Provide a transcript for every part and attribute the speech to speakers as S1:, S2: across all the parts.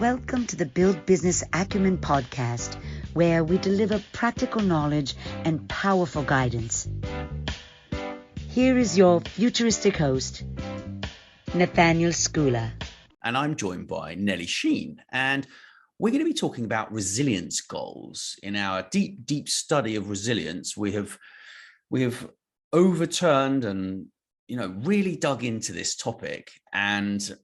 S1: Welcome to the Build Business Acumen podcast, where we deliver practical knowledge and powerful guidance. Here is your futuristic host, Nathaniel.
S2: And I'm joined by Nelly Shein, and we're going to be talking about resilience goals. In our deep study of resilience, we have overturned and really dug into this topic and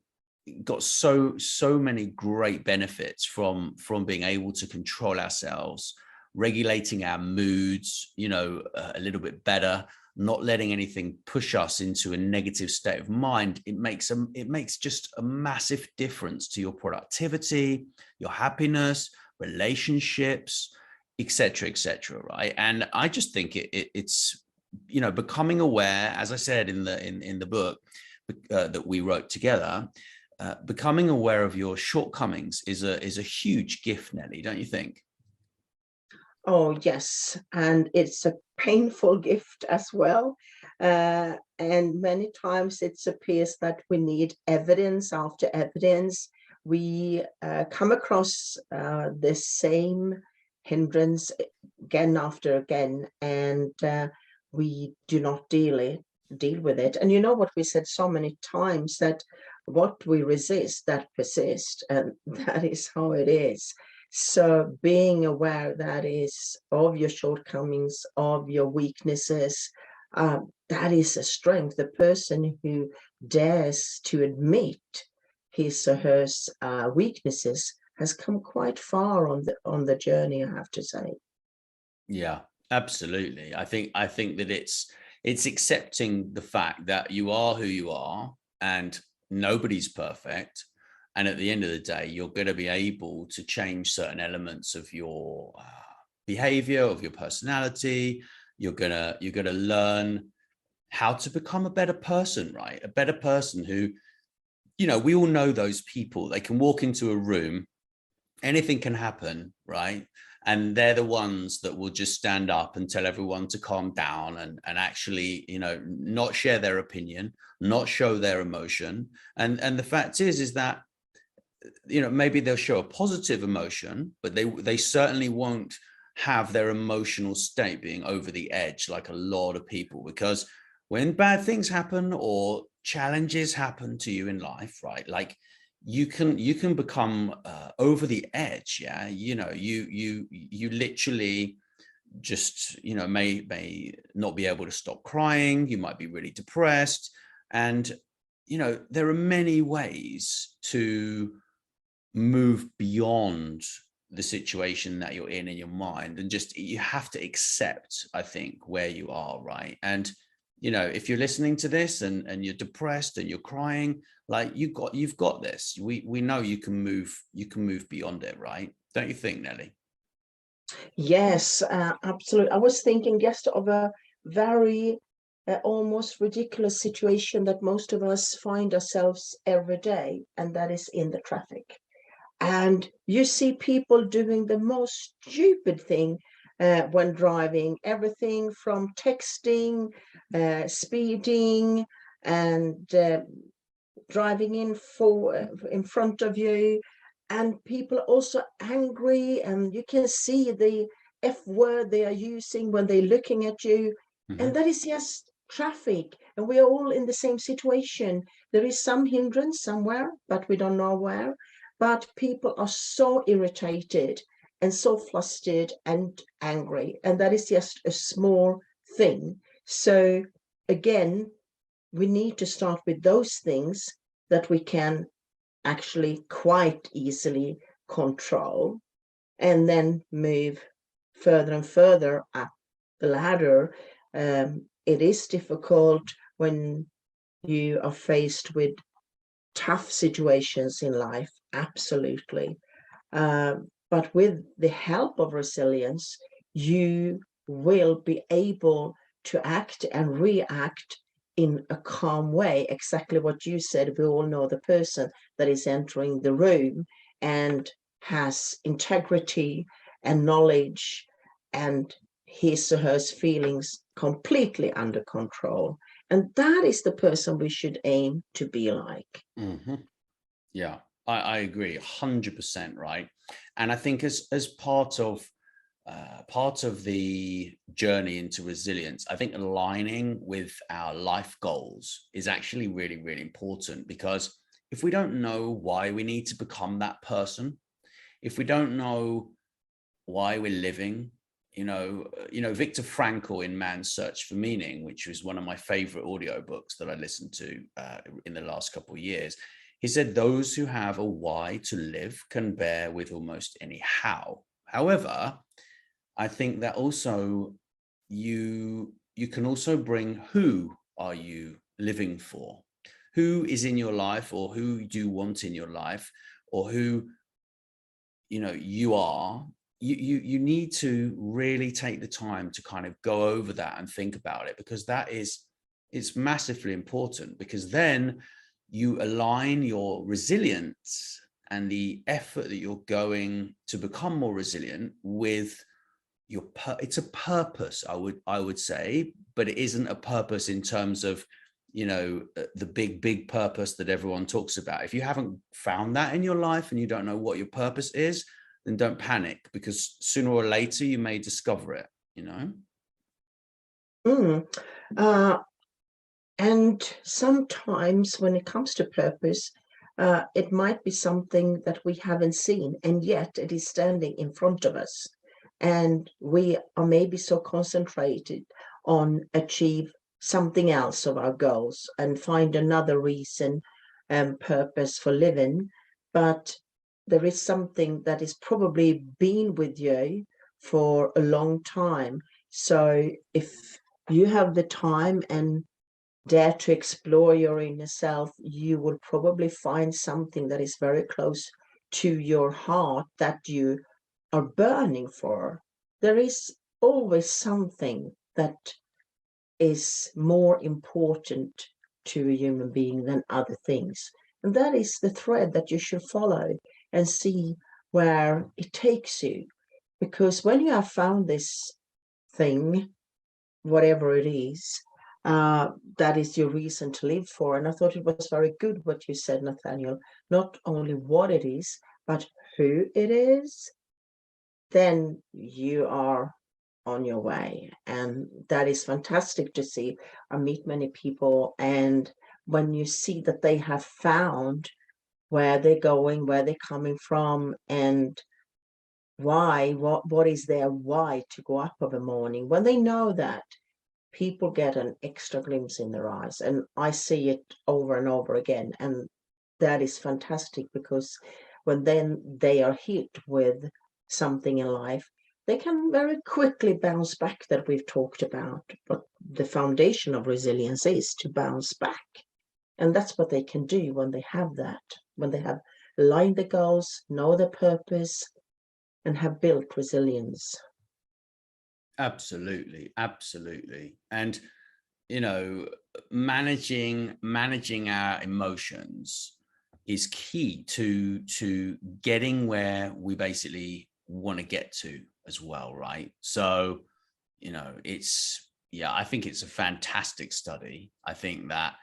S2: got so many great benefits from being able to control ourselves, regulating our moods, a little bit better, not letting anything push us into a negative state of mind. It makes just a massive difference to your productivity, your happiness, relationships, etc., right? And I just think it's becoming aware, as I said in the book that we wrote together. Becoming aware of your shortcomings is a huge gift, Nelly, don't you think?
S3: Oh, yes. And it's a painful gift as well. And many times it appears that we need evidence after evidence. We come across the same hindrance again after again, and we do not deal with it. And you know what we said so many times, that what we resist, that persists, and that is how it is. So being aware that is of your shortcomings, of your weaknesses, that is a strength. The person who dares to admit his or her weaknesses has come quite far on the journey, I have to say.
S2: Yeah, absolutely. I think that it's accepting the fact that you are who you are and nobody's perfect. And at the end of the day, you're going to be able to change certain elements of your behavior, of your personality. You're gonna learn how to become a better person, right? A better person who, we all know those people. They can walk into a room, anything can happen, right? And they're the ones that will just stand up and tell everyone to calm down and actually, not share their opinion, not show their emotion. And the fact is that, maybe they'll show a positive emotion, but they certainly won't have their emotional state being over the edge like a lot of people. Because when bad things happen or challenges happen to you in life, right, like you can become over the edge. Yeah, you literally just may not be able to stop crying. You might be really depressed, and there are many ways to move beyond the situation that you're in your mind, and just you have to accept, I think, where you are, right? And if you're listening to this and you're depressed and you're crying, like you've got this. We know you can move beyond it, right? Don't you think, Nelly?
S3: Yes, absolutely. I was thinking just of a very almost ridiculous situation that most of us find ourselves every day, and that is in the traffic. And you see people doing the most stupid thing when driving, everything from texting, speeding, and driving in front of you. And people are also angry, and you can see the F word they are using when they're looking at you. Mm-hmm. And that is just traffic. And we are all in the same situation. There is some hindrance somewhere, but we don't know where. But people are so irritated and so flustered and angry. And that is just a small thing. So again, we need to start with those things that we can actually quite easily control, and then move further and further up the ladder. It is difficult when you are faced with tough situations in life, absolutely. But with the help of resilience, you will be able to act and react in a calm way. Exactly what you said. We all know the person that is entering the room and has integrity and knowledge and his or her feelings completely under control. And that is the person we should aim to be like.
S2: Mm-hmm. Yeah, I agree 100%, right? And I think as part of the journey into resilience, I think aligning with our life goals is actually really, really important, because if we don't know why we need to become that person, if we don't know why we're living, Viktor Frankl in Man's Search for Meaning, which was one of my favorite audiobooks that I listened to in the last couple of years, he said those who have a why to live can bear with almost any how. However, I think that also you can also bring, who are you living for? Who is in your life, or who do you want in your life, or who you are. You need to really take the time to kind of go over that and think about it, because it's massively important, because then you align your resilience and the effort that you're going to become more resilient with it's a purpose, I would say, but it isn't a purpose in terms of the big purpose that everyone talks about. If you haven't found that in your life and you don't know what your purpose is, then don't panic, because sooner or later you may discover it.
S3: Mm. Uh, and sometimes when it comes to purpose, it might be something that we haven't seen, and yet it is standing in front of us. And we are maybe so concentrated on achieve something else of our goals and find another reason and purpose for living. But there is something that is probably been with you for a long time. So if you have the time and dare to explore your inner self, you will probably find something that is very close to your heart that you are burning for. There is always something that is more important to a human being than other things. And that is the thread that you should follow and see where it takes you. Because when you have found this thing, whatever it is, that is your reason to live for. And I thought it was very good what you said, Nathaniel, not only what it is, but who it is, then you are on your way. And that is fantastic to see. I meet many people, and when you see that they have found where they're going, where they're coming from, and why, what is their why to go up of a morning, when they know that, people get an extra glimpse in their eyes. And I see it over and over again. And that is fantastic, because when then they are hit with something in life, they can very quickly bounce back, that we've talked about. But the foundation of resilience is to bounce back. And that's what they can do when they have that, when they have aligned the goals, know the purpose, and have built resilience.
S2: Absolutely, absolutely. And managing our emotions is key to getting where we basically want to get to as well, right? So I think it's a fantastic study. I think that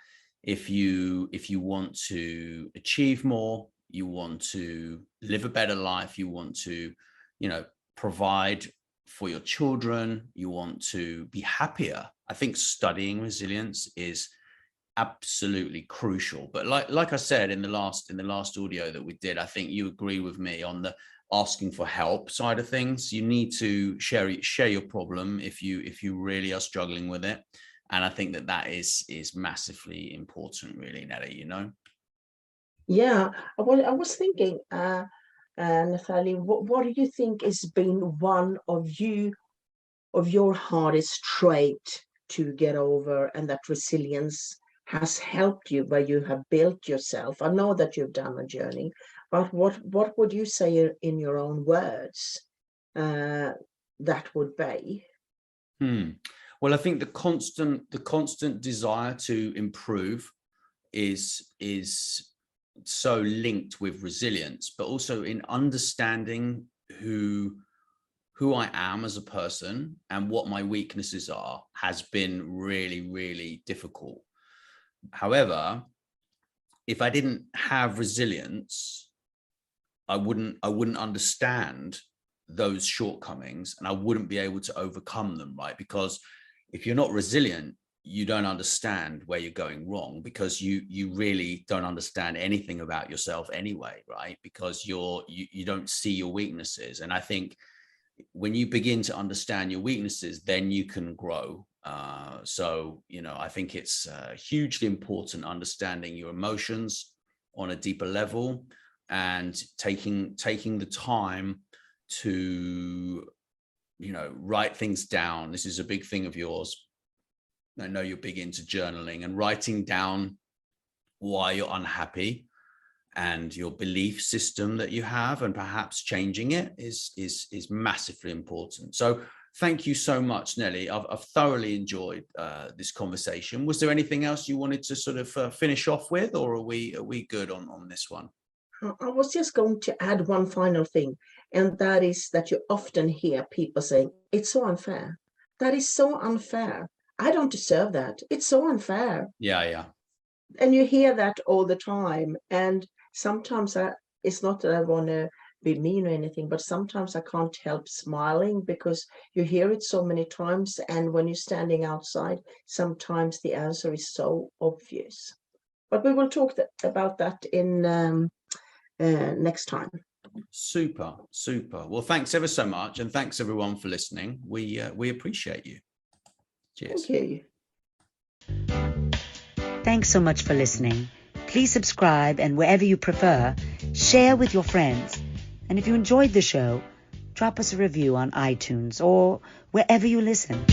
S2: if you want to achieve more, you want to live a better life, you want to provide for your children, you want to be happier, I think studying resilience is absolutely crucial. But like I said in the last audio that we did, I think you agree with me on the asking for help side of things. You need to share your problem if you really are struggling with it. And I think that is massively important, really, Nelly,
S3: Yeah, I was thinking, Nathaniel, what do you think has been one of your hardest trait to get over, and that resilience has helped you, where you have built yourself? I know that you've done a journey, but what would you say in your own words that would be?
S2: Well, I think the constant desire to improve is so linked with resilience, but also in understanding who I am as a person and what my weaknesses are has been really, really difficult. However, if I didn't have resilience, I wouldn't understand those shortcomings, and I wouldn't be able to overcome them, right? Because if you're not resilient, you don't understand where you're going wrong, because you really don't understand anything about yourself anyway, right? Because you don't see your weaknesses. And I think when you begin to understand your weaknesses, then you can grow. So, I think it's hugely important understanding your emotions on a deeper level, and taking the time to, write things down. This is a big thing of yours. I know you're big into journaling, and writing down why you're unhappy and your belief system that you have, and perhaps changing it is massively important. So thank you so much, Nelly. I've thoroughly enjoyed this conversation. Was there anything else you wanted to sort of finish off with, or are we good on this one?
S3: I was just going to add one final thing, and that is that you often hear people saying, it's so unfair. That is so unfair. I don't deserve that. It's so unfair.
S2: Yeah.
S3: And you hear that all the time. And sometimes it's not that I want to be mean or anything, but sometimes I can't help smiling, because you hear it so many times. And when you're standing outside, sometimes the answer is so obvious. But we will talk about that in next time.
S2: Super. Well, thanks ever so much, and thanks everyone for listening. We appreciate you. Cheers.
S3: Thank you.
S1: Thanks so much for listening. Please subscribe, and wherever you prefer, share with your friends. And if you enjoyed the show, drop us a review on iTunes or wherever you listen.